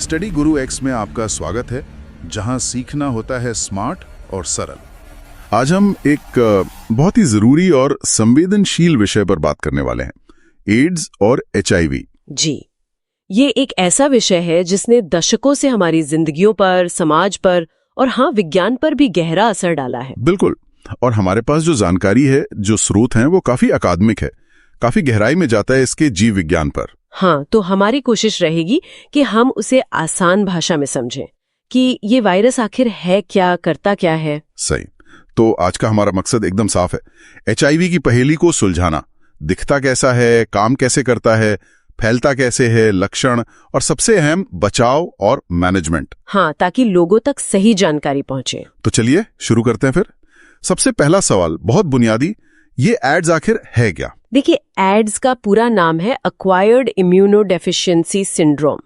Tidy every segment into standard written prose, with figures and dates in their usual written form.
Study गुरु x में आपका स्वागत है, जहां सीखना होता है स्मार्ट और सरल। आज हम एक बहुत ही जरूरी और संवेदनशील विषय पर बात करने वाले हैं, एड्स और HIV। जी, ये एक ऐसा विषय है जिसने दशकों से हमारी जिंदगियों पर, समाज पर और हाँ, विज्ञान पर भी गहरा असर डाला है। बिल्कुल, और हमारे पास जो जानकारी है, जो स्रोत हैं, वो काफी अकादमिक है, काफी गहराई में जाता है इसके जीव विज्ञान पर। हाँ, तो हमारी कोशिश रहेगी कि हम उसे आसान भाषा में समझें कि ये वायरस आखिर है क्या, करता क्या है। सही। तो आज का हमारा मकसद एकदम साफ है, HIV की पहेली को सुलझाना। दिखता कैसा है, काम कैसे करता है, फैलता कैसे है, लक्षण और सबसे अहम बचाव और मैनेजमेंट। हाँ, ताकि लोगों तक सही जानकारी पहुंचे। तो चलिए शुरू करते हैं फिर। सबसे पहला सवाल बहुत बुनियादी, ये एड्स आखिर है क्या? देखिए, एड्स का पूरा नाम है एक्वायर्ड इम्यूनोडेफिशिएंसी सिंड्रोम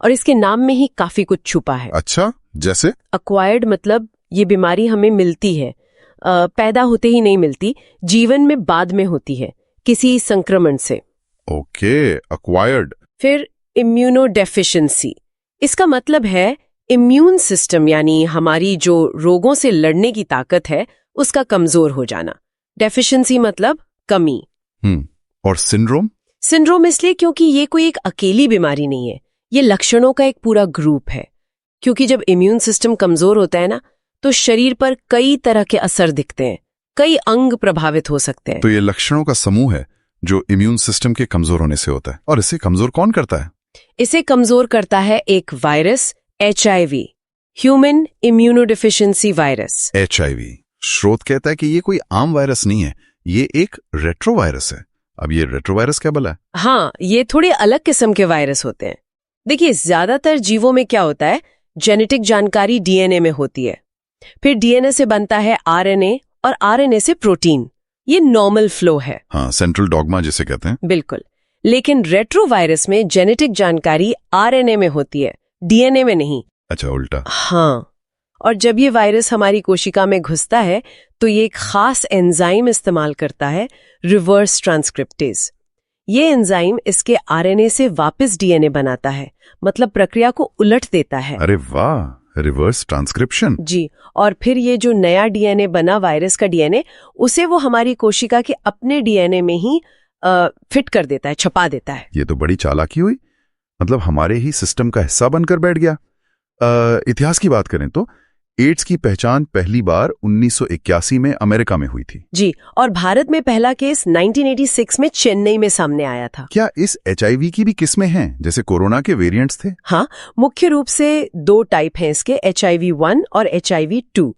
और इसके नाम में ही काफी कुछ छुपा है। अच्छा, जैसे? एक्वायर्ड मतलब ये बीमारी हमें मिलती है, पैदा होते ही नहीं मिलती, जीवन में बाद में होती है किसी संक्रमण से। Okay, acquired. फिर इम्यूनोडेफिशिएंसी, इसका मतलब है इम्यून सिस्टम, यानी हमारी जो रोगों से लड़ने की ताकत है उसका कमजोर हो जाना। डेफिशिएंसी मतलब कमी। और सिंड्रोम? सिंड्रोम इसलिए क्योंकि ये कोई एक अकेली बीमारी नहीं है, ये लक्षणों का एक पूरा ग्रुप है। क्योंकि जब इम्यून सिस्टम कमजोर होता है ना, तो शरीर पर कई तरह के असर दिखते हैं, कई अंग प्रभावित हो सकते हैं। तो ये लक्षणों का समूह है जो इम्यून सिस्टम के कमजोर होने से होता है। और इसे कमजोर कौन करता है? इसे कमजोर करता है एक virus, HIV, human immunodeficiency virus. HIV। स्रोत कहता है कि ये कोई आम वायरस नहीं है, ये एक रेट्रोवायरस है। अब ये रेट्रोवायरस क्या भला है? हाँ, ये थोड़े अलग किस्म के वायरस होते हैं। देखिए, ज्यादातर जीवों में क्या होता है, जेनेटिक जानकारी DNA में होती है, फिर DNA से बनता है RNA और RNA से प्रोटीन। ये नॉर्मल फ्लो है। हाँ, सेंट्रल डॉगमा जिसे कहते हैं। बिल्कुल। लेकिन रेट्रोवायरस में जेनेटिक जानकारी RNA में होती है, DNA में नहीं। अच्छा, उल्टा। हाँ, और जब ये वायरस हमारी कोशिका में घुसता है तो ये एक खास एंजाइम इस्तेमाल करता है, रिवर्स ट्रांसक्रिप्टेज। ये एंजाइम इसके RNA से वापस DNA बनाता है, मतलब प्रक्रिया को उलट देता है। अरे वाह, रिवर्स ट्रांसक्रिप्शन। जी, और फिर ये जो नया DNA बना, वायरस का DNA, उसे वो हमारी कोशिका के अपने DNA में ही फिट कर देता है, छपा देता है। ये तो बड़ी चालाकी हुई, मतलब हमारे ही सिस्टम का हिस्सा बनकर बैठ गया। इतिहास की बात करें तो एड्स की पहचान पहली बार 1981 में अमेरिका में हुई थी। जी, और भारत में पहला केस 1986 में चेन्नई में सामने आया था। क्या इस HIV की भी किस्में हैं, जैसे कोरोना के वेरिएंट्स थे? हाँ, मुख्य रूप से दो टाइप हैं इसके, HIV-1 और HIV-2।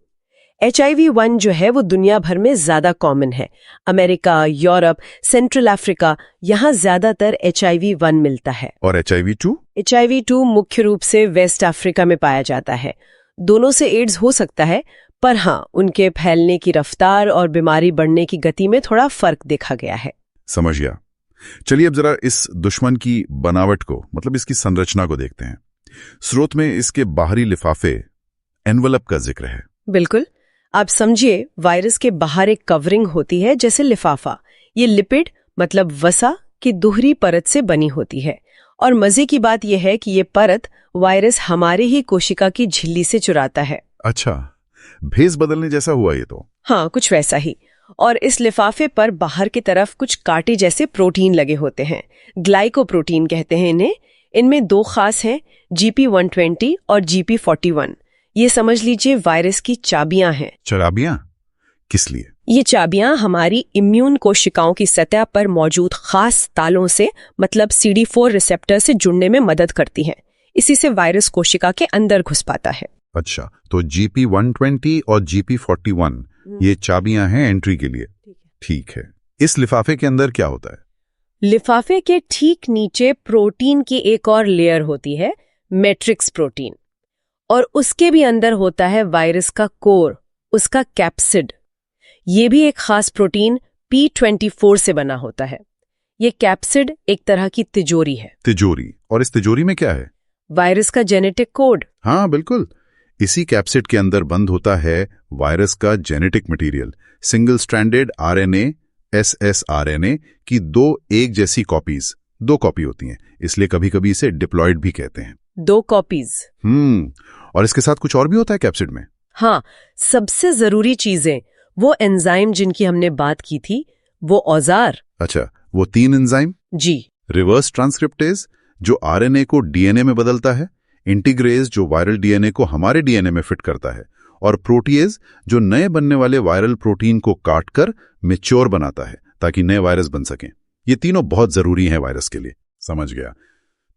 HIV-1 जो है वो दुनिया भर में ज्यादा कॉमन है। अमेरिका, यूरोप, सेंट्रल अफ्रीका, यहाँ ज्यादातर HIV-1 मिलता है। और HIV-2? HIV-2 मुख्य रूप से वेस्ट अफ्रीका में पाया जाता है। दोनों से एड्स हो सकता है, पर हाँ, उनके फैलने की रफ्तार और बीमारी बढ़ने की गति में थोड़ा फर्क देखा गया है। समझ गया। चलिए अब जरा इस दुश्मन की बनावट को, मतलब इसकी संरचना को देखते हैं। स्रोत में इसके बाहरी लिफाफे, एनवलप का जिक्र है। बिल्कुल। आप समझिए, वायरस के बाहर एक कवरिंग होती है जैसे लिफाफा। ये लिपिड मतलब वसा की दोहरी परत से बनी होती है। और मजे की बात यह है कि ये परत वायरस हमारे ही कोशिका की झिल्ली से चुराता है। अच्छा, भेस बदलने जैसा हुआ ये तो। हाँ, कुछ वैसा ही। और इस लिफाफे पर बाहर की तरफ कुछ कांटे जैसे प्रोटीन लगे होते हैं, ग्लाइकोप्रोटीन कहते हैं इन्हें। इनमें दो खास हैं, GP120 और GP41। ये समझ लीजिए वायरस की चाबियां हैं। चाबियां? किस लिए? ये चाबियां हमारी इम्यून कोशिकाओं की सतह पर मौजूद खास तालों से, मतलब CD4 रिसेप्टर से जुड़ने में मदद करती हैं। इसी से वायरस कोशिका के अंदर घुस पाता है। अच्छा, तो GP120 और GP41 ये चाबियां हैं एंट्री के लिए। ठीक है। इस लिफाफे के अंदर क्या होता है? लिफाफे के ठीक नीचे प्रोटीन की एक और लेयर होती है, मैट्रिक्स प्रोटीन, और उसके भी अंदर होता है वायरस का कोर, उसका कैप्सिड। ये भी एक खास प्रोटीन P24 से बना होता है। ये कैप्सिड एक तरह की तिजोरी है। तिजोरी? और इस तिजोरी में क्या है? वायरस का जेनेटिक कोड। हाँ बिल्कुल, इसी कैप्सिड के अंदर बंद होता है वायरस का genetic material, single stranded RNA, ssRNA की दो एक जैसी कॉपीज, दो कॉपी होती हैं, इसलिए कभी कभी इसे डिप्लॉयड भी कहते हैं। 2 कॉपीज। और इसके साथ कुछ और भी होता है कैप्सिड में? हाँ, सबसे जरूरी चीजें, वो एंजाइम जिनकी हमने बात की थी, वो औजार। अच्छा, वो 3 एंजाइम? जी। रिवर्स ट्रांसक्रिप्टेज जो आरएनए को डीएनए में बदलता है, इंटीग्रेज जो वायरल डीएनए को हमारे डीएनए में फिट करता है, और प्रोटीएज जो नए बनने वाले वायरल प्रोटीन को काटकर मैच्योर बनाता है ताकि नए वायरस बन सकें। ये तीनों बहुत जरूरी हैं वायरस के लिए। समझ गया।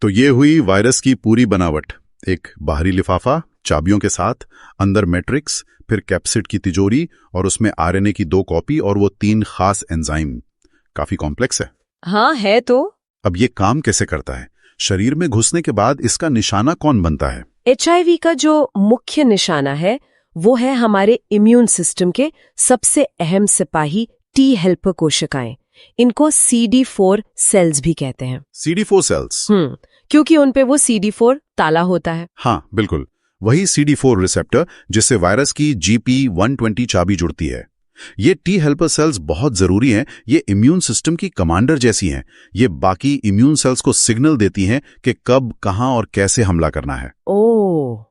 तो ये हुई वायरस की पूरी बनावट। एक बाहरी लिफाफा चाबियों के साथ, अंदर मैट्रिक्स, फिर कैप्सिड की तिजोरी और उसमें आरएनए की 2 कॉपी और वो 3 खास एंजाइम। काफी कॉम्प्लेक्स है। हाँ है तो। अब ये काम कैसे करता है? शरीर में घुसने के बाद इसका निशाना कौन बनता है? HIV का जो मुख्य निशाना है वो है हमारे इम्यून सिस्टम के सबसे अहम सिपाही टी हेल्पर कोशिकाएं। इनको CD4 सेल्स भी कहते हैं। CD4 sales? क्योंकि उनपे वो CD4 ताला होता है। हाँ बिल्कुल, वही CD4 रिसेप्टर जिससे वायरस की GP120 चाबी जुड़ती है। ये टी हेल्पर सेल्स बहुत जरूरी हैं। ये इम्यून सिस्टम की कमांडर जैसी हैं। ये बाकी इम्यून सेल्स को सिग्नल देती हैं कि कब, कहां और कैसे हमला करना है। ओह,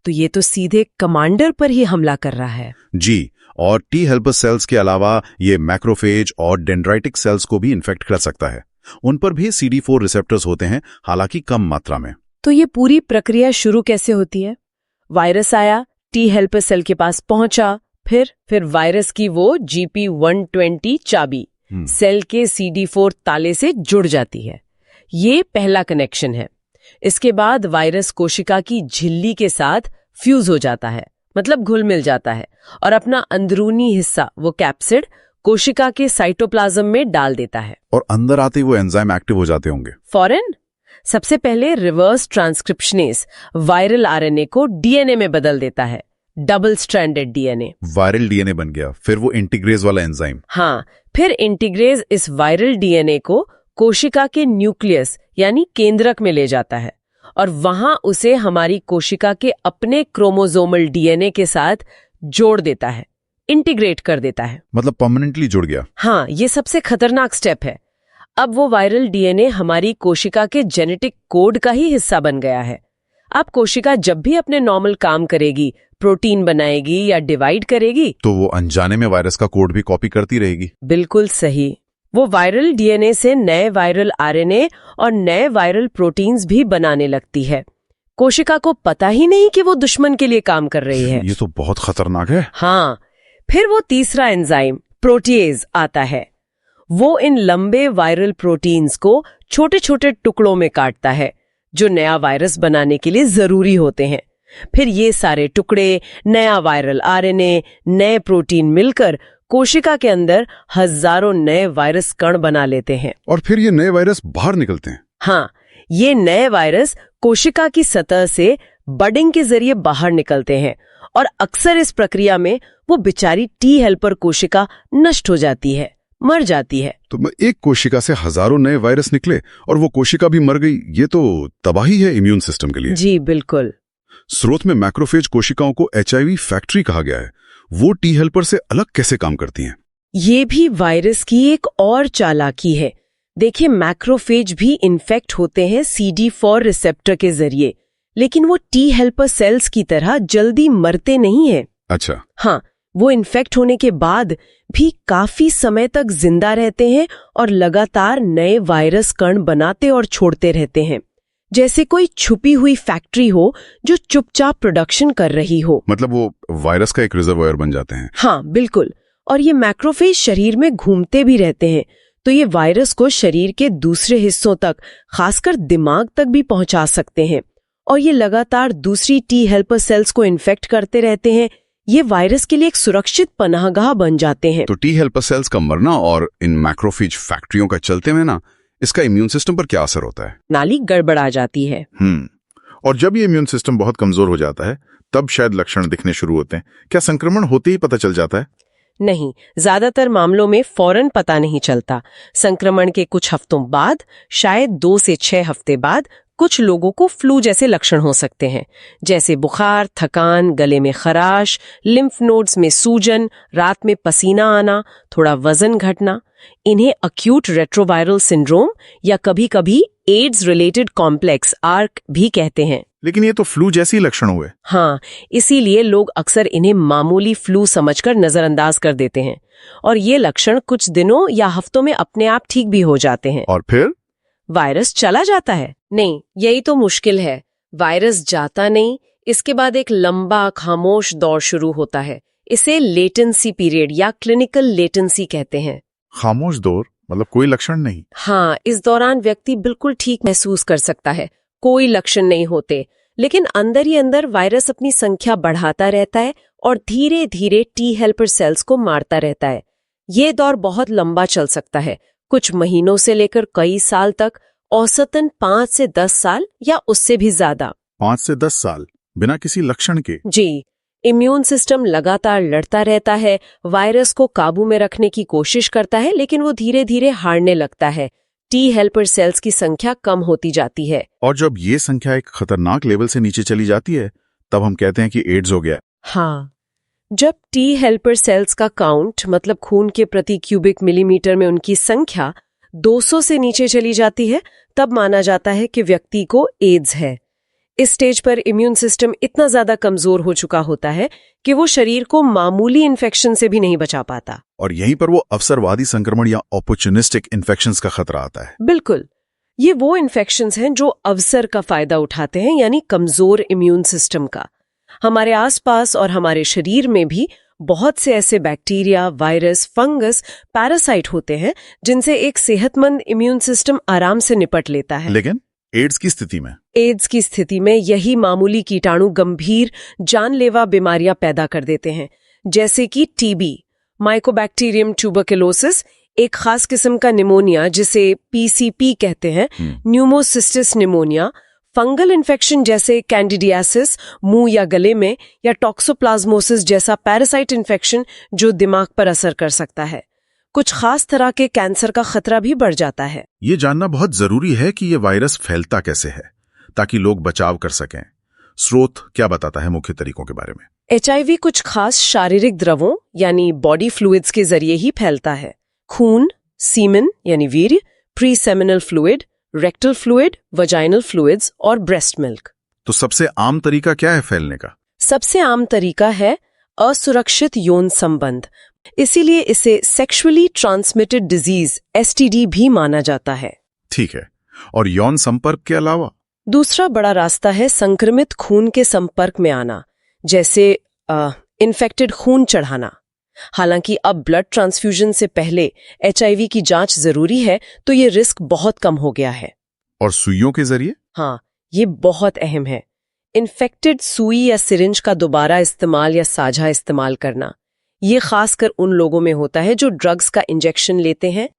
तो ये तो सीधे कमांडर पर ही हमला कर रहा है। जी, और टी हेल्पर सेल्स के अलावा ये मैक्रोफेज और डेंड्राइटिक सेल्स को भी इन्फेक्ट कर सकता है। उन पर भी CD4 रिसेप्टर्स होते हैं, हालांकि कम मात्रा में। तो ये पूरी प्रक्रिया शुरू कैसे होती है? वायरस आया, टी हेल्पर सेल के पास पहुंचा, फिर वायरस की वो GP120 चाबी सेल के CD4 ताले से जुड़ जाती है। ये पहला कनेक्शन है। इसके बाद वायरस कोशिका की झिल्ली के साथ फ्यूज हो जाता है, मतलब घुल मिल जाता है, और अपना अंदरूनी हिस्सा, वो कैप्सिड, कोशिका के साइटोप्लाज्म में डाल देता है। और अंदर आते ही वो एंजाइम एक्टिव हो जाते होंगे? फौरन। सबसे पहले रिवर्स ट्रांसक्रिप्शनेज वायरल आरएनए को डीएनए में बदल देता है। Double stranded DNA. Viral DNA बन गया। फिर वो इंटीग्रेज वाला एंजाइम? हाँ, फिर इंटीग्रेज इस वायरल डीएनए को कोशिका के न्यूक्लियस यानी केंद्रक में ले जाता है और वहां उसे हमारी कोशिका के अपने क्रोमोसोमल डीएनए के साथ जोड़ देता है, इंटीग्रेट कर देता है। मतलब परमानेंटली जुड़ गया? हाँ, ये सबसे खतरनाक स्टेप है। अब वो वायरल डीएनए हमारी कोशिका के जेनेटिक कोड का ही हिस्सा बन गया है। अब कोशिका जब भी अपने नॉर्मल काम करेगी, प्रोटीन बनाएगी या डिवाइड करेगी, तो वो अनजाने में वायरस का कोड भी कॉपी करती रहेगी। बिल्कुल सही। वो वायरल डीएनए से नए वायरल आरएनए और नए वायरल प्रोटीन्स भी बनाने लगती है। कोशिका को पता ही नहीं कि वो दुश्मन के लिए काम कर रही है। ये तो बहुत खतरनाक है। हाँ, फिर वो तीसरा एंजाइम प्रोटीएज आता है। वो इन लंबे वायरल प्रोटीन्स को छोटे छोटे टुकड़ों में काटता है जो नया वायरस बनाने के लिए जरूरी होते हैं। फिर ये सारे टुकड़े, नया वायरल आरएनए, नए प्रोटीन मिलकर कोशिका के अंदर हजारों नए वायरस कण बना लेते हैं। और फिर ये नए वायरस बाहर निकलते हैं? हाँ, ये नए वायरस कोशिका की सतह से बडिंग के जरिए बाहर निकलते हैं और अक्सर इस प्रक्रिया में वो बेचारी टी हेल्पर कोशिका नष्ट हो जाती है, मर जाती है। तो एक कोशिका से हजारों नए वायरस निकले और वो कोशिका भी मर गई। ये तो तबाही है इम्यून सिस्टम के लिए। जी बिल्कुल। स्रोत में मैक्रोफेज कोशिकाओं को HIV फैक्ट्री कहा गया है। वो टी हेल्पर से अलग कैसे काम करती हैं? ये भी वायरस की एक और चालाकी है। देखिए, मैक्रोफेज भी इन्फेक्ट होते हैं CD4 रिसेप्टर के जरिए, लेकिन वो टी हेल्पर सेल्स की तरह जल्दी मरते नहीं हैं। अच्छा। हाँ, वो इन्फेक्ट होने के बाद भी काफी समय तक जिंदा रहते हैं और लगातार नए वायरस कण बनाते और छोड़ते रहते हैं, जैसे कोई छुपी हुई फैक्ट्री हो जो चुपचाप प्रोडक्शन कर रही हो। मतलब वो वायरस का एक रिजर्वोयर बन जाते हैं? हाँ बिल्कुल। और ये मैक्रोफेज शरीर में घूमते भी रहते हैं, तो ये वायरस को शरीर के दूसरे हिस्सों तक, खासकर दिमाग तक भी पहुंचा सकते हैं। और ये लगातार दूसरी टी हेल्पर सेल्स को इन्फेक्ट करते रहते हैं। ये वायरस के लिए एक सुरक्षित पनाहगाह बन जाते हैं। तो टी हेल्पर सेल्स का मरना और इन मैक्रोफेज फैक्ट्रियों का चलते हुए ना, इसका इम्यून सिस्टम पर क्या असर होता है? नाली गड़बड़ा जाती है। और जब ये इम्यून सिस्टम बहुत कमजोर हो जाता है, तब शायद लक्षण दिखने शुरू होते हैं। क्या संक्रमण होते ही पता चल जाता है? नहीं, ज्यादातर मामलों में फौरन पता नहीं चलता। संक्रमण के कुछ हफ्तों बाद, शायद 2 से 6 हफ्ते बाद, कुछ लोगों को फ्लू जैसे लक्षण हो सकते हैं, जैसे बुखार, थकान, गले में खराश, लिम्फ नोड्स में सूजन, रात में पसीना आना, थोड़ा वजन घटना। इन्हें अक्यूट रेट्रोवायरल सिंड्रोम या कभी-कभी एड्स रिलेटेड कॉम्प्लेक्स आर्क भी कहते हैं। लेकिन ये तो फ्लू जैसी लक्षण हुए। हाँ, इसीलिए लोग अक्सर इन्हें मामूली फ्लू समझकर नजरअंदाज कर देते हैं और ये लक्षण कुछ दिनों या हफ्तों में अपने आप ठीक भी हो जाते हैं। और फिर वायरस चला जाता है? नहीं, यही तो मुश्किल है। वायरस जाता नहीं, इसके बाद एक लंबा खामोश दौर शुरू होता है। इसे लेटेंसी पीरियड या क्लिनिकल लेटेंसी कहते हैं। खामोश दौर मतलब कोई लक्षण नहीं? हाँ, इस दौरान व्यक्ति बिल्कुल ठीक महसूस कर सकता है, कोई लक्षण नहीं होते, लेकिन अंदर ही अंदर वायरस अपनी संख्या बढ़ाता रहता है और धीरे धीरे टी हेल्पर सेल्स को मारता रहता है। ये दौर बहुत लंबा चल सकता है, कुछ महीनों से लेकर कई साल तक, औसतन 5 से 10 साल या उससे भी ज्यादा। 5 से 10 साल बिना किसी लक्षण के? जी, इम्यून सिस्टम लगातार लड़ता रहता है, वायरस को काबू में रखने की कोशिश करता है, लेकिन वो धीरे धीरे हारने लगता है। टी हेल्पर सेल्स की संख्या कम होती जाती है। और जब ये संख्या एक खतरनाक लेवल से नीचे चली जाती है, तब हम कहते हैं कि एड्स हो गया। हाँ, जब टी हेल्पर सेल्स का काउंट मतलब खून के प्रति क्यूबिक मिलीमीटर में उनकी संख्या 200 से नीचे चली जाती है, तब माना जाता है कि व्यक्ति को एड्स है। इस स्टेज पर इम्यून सिस्टम इतना ज्यादा कमजोर हो चुका होता है कि वो शरीर को मामूली इन्फेक्शन से भी नहीं बचा पाता। और यहीं पर वो अवसरवादी संक्रमण या ऑपर्चुनिस्टिक इन्फेक्शंस का खतरा आता है। बिल्कुल, ये वो इन्फेक्शंस हैं जो अवसर का फायदा उठाते हैं, यानी कमजोर इम्यून सिस्टम का। हमारे आसपास और हमारे शरीर में भी बहुत से ऐसे बैक्टीरिया, वायरस, फंगस, पैरासाइट होते हैं जिनसे एक सेहतमंद इम्यून सिस्टम आराम से निपट लेता है। लेकिन एड्स की स्थिति में? एड्स की स्थिति में यही मामूली कीटाणु गंभीर जानलेवा बीमारियां पैदा कर देते हैं, जैसे कि टीबी, माइकोबैक्टीरियम ट्यूबरकुलोसिस, एक खास किस्म का निमोनिया जिसे पीसीपी कहते हैं, न्यूमोसिस्टिस निमोनिया, फंगल इन्फेक्शन जैसे कैंडिडियासिस मुंह या गले में, या टॉक्सोप्लाज्मोसिस जैसा पैरासाइट इन्फेक्शन जो दिमाग पर असर कर सकता है। कुछ खास तरह के कैंसर का खतरा भी बढ़ जाता है। ये जानना बहुत जरूरी है कि ये वायरस फैलता कैसे है, ताकि लोग बचाव कर सकें। स्रोत क्या बताता है मुख्य तरीकों के बारे में? एचआईवी कुछ खास शारीरिक द्रवों यानी बॉडी फ्लूइड्स के जरिए ही फैलता है। खून, सीमेन यानी वीर्य, pre seminal fluid, rectal fluid, vaginal fluids और ब्रेस्ट मिल्क। तो सबसे आम तरीका क्या है फैलने का? सबसे आम तरीका है असुरक्षित यौन संबंध, इसीलिए इसे सेक्सुअली ट्रांसमिटेड डिजीज एसटीडी भी माना जाता है। ठीक है, और यौन संपर्क के अलावा? दूसरा बड़ा रास्ता है संक्रमित खून के संपर्क में आना, जैसे इन्फेक्टेड खून चढ़ाना। हालांकि अब ब्लड ट्रांसफ्यूजन से पहले एचआईवी की जांच जरूरी है, तो ये रिस्क बहुत कम हो गया है। और सुइयों के जरिए? हाँ, ये बहुत अहम है। इन्फेक्टेड सुई या सिरिंज का दोबारा इस्तेमाल या साझा इस्तेमाल करना, ये खासकर उन लोगों में होता है जो ड्रग्स का इंजेक्शन लेते हैं।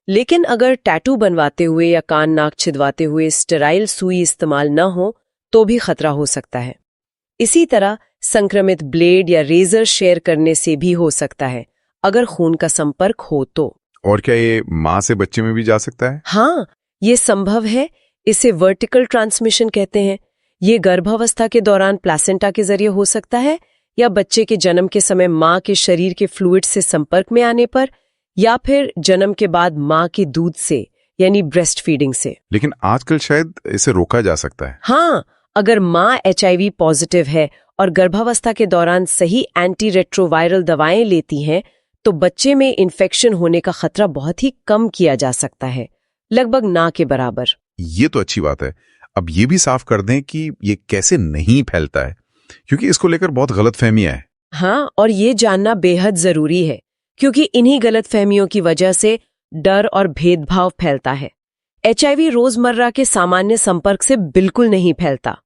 लेकिन अगर टैटू बनवाते हुए या कान नाक छिदवाते हुए स्टेराइल सुई इस्तेमाल न हो, तो भी खतरा हो सकता है। इसी तरह संक्रमित ब्लेड या रेजर शेयर करने से भी हो सकता है, अगर खून का संपर्क हो तो। और क्या ये मां से बच्चे में भी जा सकता है? हाँ, ये संभव है। इसे वर्टिकल ट्रांसमिशन कहते हैं। ये गर्भावस्था के दौरान प्लासेंटा के जरिए हो सकता है, या बच्चे के जन्म के समय मां के शरीर के फ्लूइड से संपर्क में आने पर, या फिर जन्म के बाद मां के दूध से यानी ब्रेस्ट फीडिंग से। लेकिन आजकल शायद इसे रोका जा सकता है। हाँ, अगर मां एचआईवी पॉजिटिव है और गर्भावस्था के दौरान सही एंटी रेट्रोवायरल दवाएं लेती हैं, तो बच्चे में इन्फेक्शन होने का खतरा बहुत ही कम किया जा सकता है, लगभग ना के बराबर। ये तो अच्छी बात है। अब ये भी साफ कर दें कि ये कैसे नहीं फैलता है, क्योंकि इसको लेकर बहुत गलतफहमियां हैं। हाँ, और ये जानना बेहद जरूरी है, क्योंकि इन्हीं गलतफहमियों की वजह से डर और भेदभाव फैलता है। एचआईवी रोजमर्रा के सामान्य संपर्क से बिल्कुल नहीं फैलता।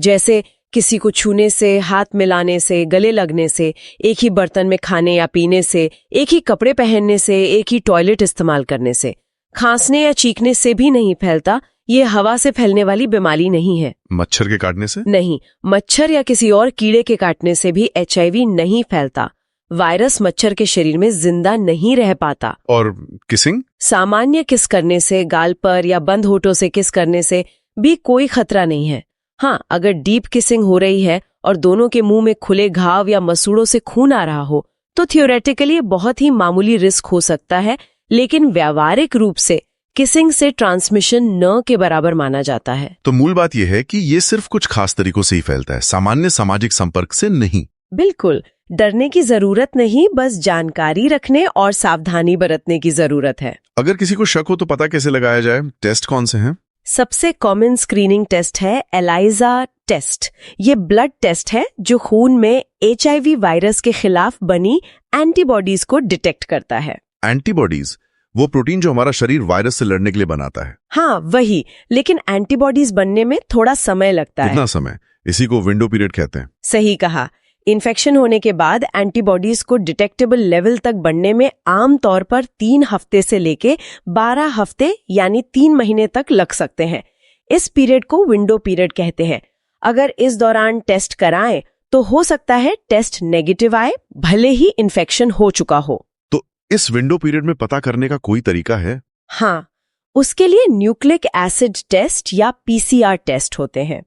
जैसे किसी को छूने से, हाथ मिलाने से, गले लगने से, एक ही बर्तन में खाने या पीने से, एक ही कपड़े पहनने से, एक ही टॉयलेट इस्तेमाल करने से, खांसने या चीखने से भी नहीं फैलता। ये हवा से फैलने वाली बीमारी नहीं है। मच्छर के काटने से? नहीं, मच्छर या किसी और कीड़े के काटने से भी एचआईवी नहीं फैलता। वायरस मच्छर के शरीर में जिंदा नहीं रह पाता। और किसिंग? सामान्य किस करने से, गाल पर या बंद होठों से किस करने से भी कोई खतरा नहीं है। हाँ, अगर डीप किसिंग हो रही है और दोनों के मुंह में खुले घाव या मसूड़ों से खून आ रहा हो तो थियोरेटिकली बहुत ही मामूली रिस्क हो सकता है, लेकिन व्यावहारिक रूप से किसिंग से ट्रांसमिशन न के बराबर माना जाता है। तो मूल बात यह है कि ये सिर्फ कुछ खास तरीकों से ही फैलता है, सामान्य सामाजिक संपर्क से नहीं। बिल्कुल, डरने की जरूरत नहीं, बस जानकारी रखने और सावधानी बरतने की जरूरत है। अगर किसी को शक हो तो पता कैसे लगाया जाए? टेस्ट कौन से हैं? सबसे कॉमन स्क्रीनिंग टेस्ट है एलाइजा टेस्ट। ये ब्लड टेस्ट है जो खून में HIV वायरस के खिलाफ बनी एंटीबॉडीज को डिटेक्ट करता है। एंटीबॉडीज, वो प्रोटीन जो हमारा शरीर वायरस से लड़ने के लिए बनाता है। हाँ, वही, लेकिन एंटीबॉडीज बनने में थोड़ा समय लगता है। कितना समय? इसी को विंडो पीरियड कहते हैं। सही कहा। इन्फेक्शन होने के बाद एंटीबॉडीज को डिटेक्टेबल लेवल तक बढ़ने में आम तौर पर 3 हफ्ते से लेके 12 हफ्ते यानी 3 महीने तक लग सकते हैं। इस पीरियड को विंडो पीरियड कहते हैं। अगर इस दौरान टेस्ट कराएं तो हो सकता है टेस्ट नेगेटिव आए, भले ही इन्फेक्शन हो चुका हो। तो इस विंडो पीरियड में पता करने का कोई तरीका है? हाँ, उसके लिए न्यूक्लिक एसिड टेस्ट या PCR टेस्ट होते हैं।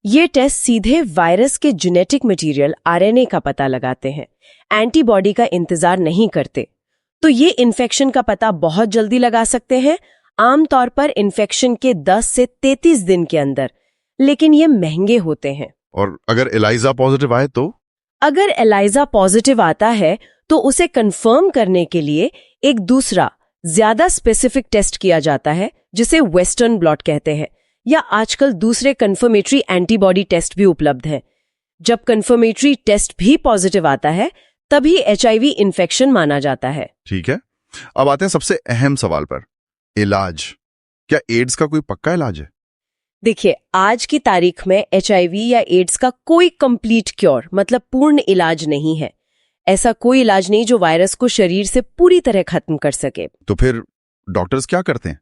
ये टेस्ट सीधे वायरस के जेनेटिक मटेरियल RNA का पता लगाते हैं, एंटीबॉडी का इंतजार नहीं करते। तो ये इन्फेक्शन का पता बहुत जल्दी लगा सकते हैं, आमतौर पर इन्फेक्शन के 10 से 33 दिन के अंदर, लेकिन ये महंगे होते हैं। और अगर एलाइजा पॉजिटिव आए तो? अगर एलाइजा पॉजिटिव आता है तो उसे कंफर्म करने के लिए एक दूसरा ज्यादा स्पेसिफिक टेस्ट किया जाता है, जिसे वेस्टर्न ब्लॉट कहते हैं, या आजकल दूसरे कंफर्मेटरी एंटीबॉडी टेस्ट भी उपलब्ध है। जब कंफर्मेटरी टेस्ट भी पॉजिटिव आता है तभी HIV इन्फेक्शन माना जाता है। ठीक है, अब आते हैं सबसे अहम सवाल पर, इलाज। क्या एड्स का कोई पक्का इलाज है? देखिए, आज की तारीख में HIV या एड्स का कोई कंप्लीट क्योर मतलब पूर्ण इलाज नहीं है। ऐसा कोई इलाज नहीं जो वायरस को शरीर से पूरी तरह खत्म कर सके। तो फिर डॉक्टर्स क्या करते हैं?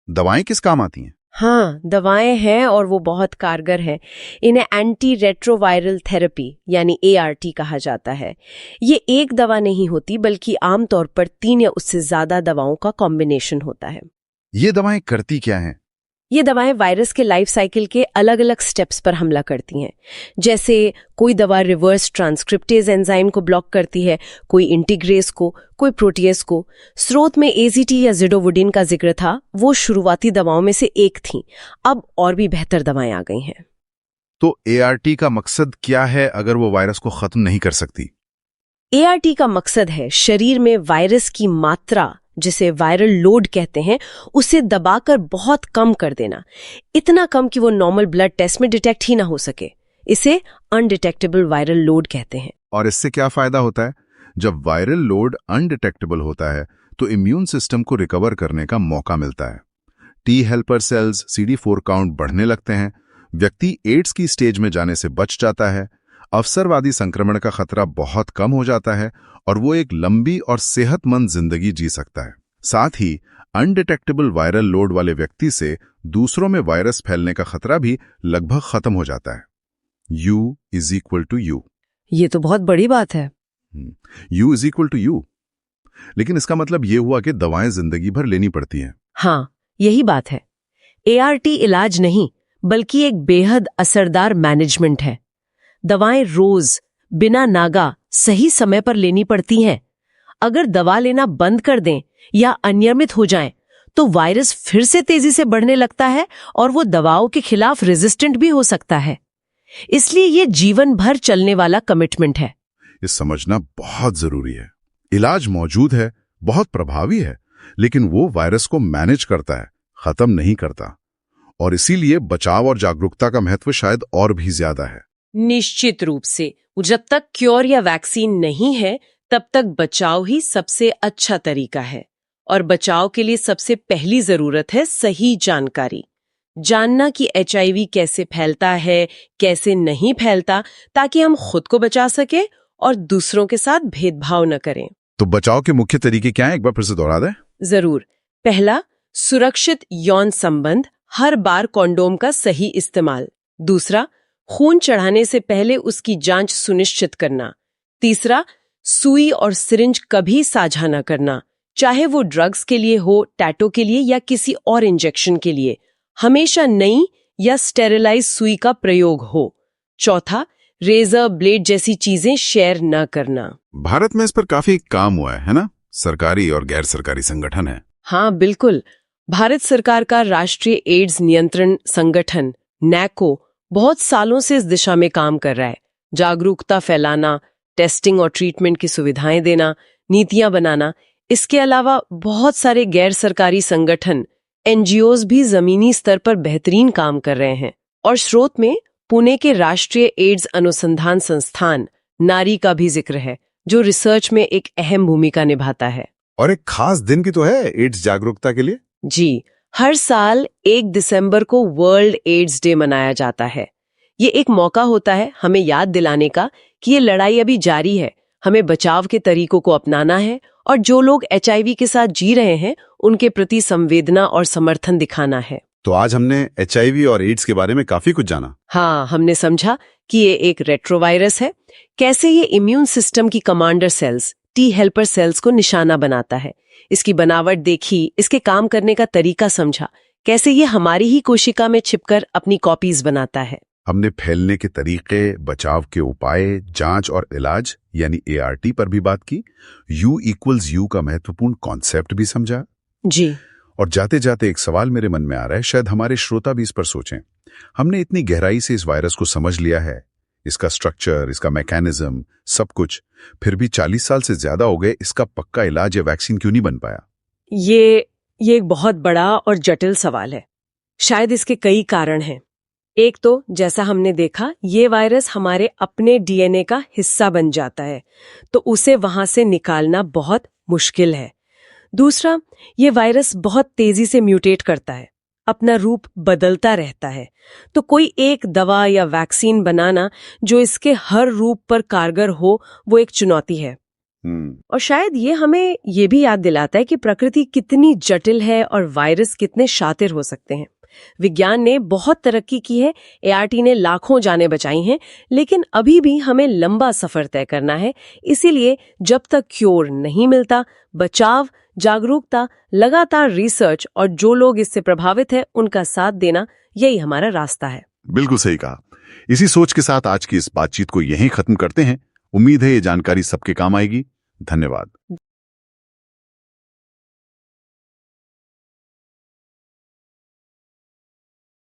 दवाएं किस काम आती हैं? हाँ, दवाएं हैं और वो बहुत कारगर हैं। इन्हें एंटी रेट्रोवायरल थेरेपी यानी ART कहा जाता है। ये एक दवा नहीं होती बल्कि आमतौर पर 3 या उससे ज्यादा दवाओं का कॉम्बिनेशन होता है। ये दवाएं करती क्या हैं? ये दवाएं वायरस के लाइफ साइकिल के अलग अलग स्टेप्स पर हमला करती हैं। जैसे कोई दवा रिवर्स ट्रांसक्रिप्टेज एंजाइम को ब्लॉक करती है, कोई इंटीग्रेस को, कोई प्रोटीएस को। स्रोत में AZT या ज़िडोवुडिन का जिक्र था, वो शुरुआती दवाओं में से एक थी। अब और भी बेहतर दवाएं आ गई हैं। तो ART का मकसद क्या है अगर वो वायरस को खत्म नहीं कर सकती? ART का मकसद है शरीर में वायरस की मात्रा, जिसे वायरल लोड कहते हैं, उसे दबाकर बहुत कम कर देना। इतना कम कि वो नॉर्मल ब्लड टेस्ट में डिटेक्ट ही ना हो सके। इसे अनडिटेक्टेबल वायरल लोड कहते हैं। और इससे क्या फायदा होता है? जब वायरल लोड अनडिटेक्टेबल होता है तो इम्यून सिस्टम को रिकवर करने का मौका मिलता है। T helper cells, CD4 count बढ़ने लगते हैं। व्यक्ति एड्स की स्टेज में जाने से बच जाता है। अवसरवादी संक्रमण का खतरा बहुत कम हो जाता है और वो एक लंबी और सेहतमंद जिंदगी जी सकता है। साथ ही अनडिटेक्टेबल वायरल लोड वाले व्यक्ति से दूसरों में वायरस फैलने का खतरा भी लगभग खत्म हो जाता है। U = U। ये तो बहुत बड़ी बात है। U = U। लेकिन इसका मतलब ये हुआ कि दवाएं जिंदगी भर लेनी पड़ती हैं। हाँ, यही बात है। ART इलाज नहीं बल्कि एक बेहद असरदार मैनेजमेंट है। दवाएं रोज बिना नागा सही समय पर लेनी पड़ती हैं। अगर दवा लेना बंद कर दें या अनियमित हो जाएं, तो वायरस फिर से तेजी से बढ़ने लगता है और वो दवाओं के खिलाफ रेजिस्टेंट भी हो सकता है। इसलिए ये जीवन भर चलने वाला कमिटमेंट है। ये समझना बहुत जरूरी है। इलाज मौजूद है, बहुत प्रभावी है, लेकिन वो वायरस को मैनेज करता है, खत्म नहीं करता। और इसीलिए बचाव और जागरूकता का महत्व शायद और भी ज्यादा है। निश्चित रूप से जब तक क्योर या वैक्सीन नहीं है तब तक बचाव ही सबसे अच्छा तरीका है। और बचाव के लिए सबसे पहली जरूरत है सही जानकारी। जानना कि HIV कैसे फैलता है, कैसे नहीं फैलता, ताकि हम खुद को बचा सके और दूसरों के साथ भेदभाव न करें। तो बचाव के मुख्य तरीके क्या हैं? एक बार फिर से दोहरा दें। जरूर। पहला, सुरक्षित यौन संबंध, हर बार कॉन्डोम का सही इस्तेमाल। दूसरा, खून चढ़ाने से पहले उसकी जांच सुनिश्चित करना। तीसरा, सुई और सिरिंज कभी साझा न करना, चाहे वो ड्रग्स के लिए हो, टैटू के लिए या किसी और इंजेक्शन के लिए। हमेशा नई या स्टेरिलाइज सुई का प्रयोग हो। चौथा, रेजर ब्लेड जैसी चीजें शेयर न करना। भारत में इस पर काफी काम हुआ है ना? सरकारी और गैर सरकारी संगठन है। हाँ बिल्कुल, भारत सरकार का राष्ट्रीय एड्स नियंत्रण संगठन नैको बहुत सालों से इस दिशा में काम कर रहा है। जागरूकता फैलाना, टेस्टिंग और ट्रीटमेंट की सुविधाएं देना, नीतियां बनाना। इसके अलावा बहुत सारे गैर सरकारी संगठन एनजीओज भी जमीनी स्तर पर बेहतरीन काम कर रहे हैं। और स्रोत में पुणे के राष्ट्रीय एड्स अनुसंधान संस्थान नारी का भी जिक्र है, जो रिसर्च में एक अहम भूमिका निभाता है। और एक खास दिन की तो है एड्स जागरूकता के लिए। जी, हर साल 1 दिसंबर को वर्ल्ड एड्स डे मनाया जाता है। ये एक मौका होता है हमें याद दिलाने का कि ये लड़ाई अभी जारी है, हमें बचाव के तरीकों को अपनाना है और जो लोग एचआईवी के साथ जी रहे हैं उनके प्रति संवेदना और समर्थन दिखाना है। तो आज हमने एचआईवी और एड्स के बारे में काफी कुछ जाना। हाँ, हमने समझा कि ये एक रेट्रोवायरस है, कैसे ये इम्यून सिस्टम की commander cells T helper cells को निशाना बनाता है। इसकी बनावट देखी, इसके काम करने का तरीका समझा, कैसे ये हमारी ही कोशिका में छिपकर अपनी कॉपीज बनाता है। हमने फैलने के तरीके, बचाव के उपाय, जांच और इलाज यानी ART पर भी बात की। U=U का महत्वपूर्ण कॉन्सेप्ट भी समझा। जी, और जाते जाते एक सवाल मेरे मन में आ रहा है, शायद हमारे श्रोता भी इस पर सोचें। हमने इतनी गहराई से इस वायरस को समझ लिया है, इसका स्ट्रक्चर, इसका मैकेनिज्म, सब कुछ, फिर भी 40 साल से ज्यादा हो गए, इसका पक्का इलाज या वैक्सीन क्यों नहीं बन पाया? ये एक बहुत बड़ा और जटिल सवाल है। शायद इसके कई कारण हैं। एक तो जैसा हमने देखा, ये वायरस हमारे अपने डीएनए का हिस्सा बन जाता है, तो उसे वहां से निकालना बहुत मुश्किल है। दूसरा, ये वायरस बहुत तेजी से म्यूटेट करता है, अपना रूप बदलता रहता है, तो कोई एक दवा या वैक्सीन बनाना जो इसके हर रूप पर कारगर हो, वो एक चुनौती है। और शायद ये हमें ये भी याद दिलाता है कि प्रकृति कितनी जटिल है और वायरस कितने शातिर हो सकते हैं। विज्ञान ने बहुत तरक्की की है, ART ने लाखों जानें बचाई हैं, लेकिन अभी भी हमें लंबा सफर तय करना है। इसीलिए जब तक क्योर नहीं मिलता, बचाव, जागरूकता, लगातार रिसर्च और जो लोग इससे प्रभावित हैं उनका साथ देना, यही हमारा रास्ता है। बिल्कुल सही कहा। इसी सोच के साथ आज की इस बातचीत को यहीं खत्म करते हैं। उम्मीद है ये जानकारी सबके काम आएगी। धन्यवाद।